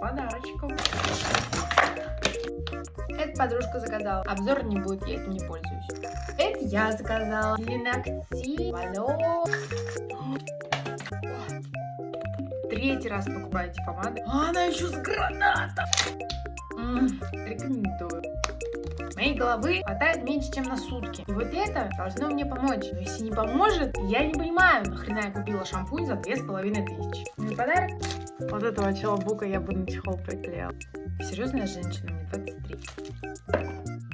подарочком. Это подружка заказала. Обзор не будет, я этим не пользуюсь. Это я заказала. Для ногтей. Валё. Третий раз покупаете помаду. А она еще с гранатом. Рекомендую. Моей головы хватает меньше, чем на сутки. И вот это должно мне помочь. Но если не поможет, я не понимаю, нахрена я купила шампунь за 2500. Мой подарок? Вот этого челобука я бы на чехол приклеила. Серьезная женщина, мне 23.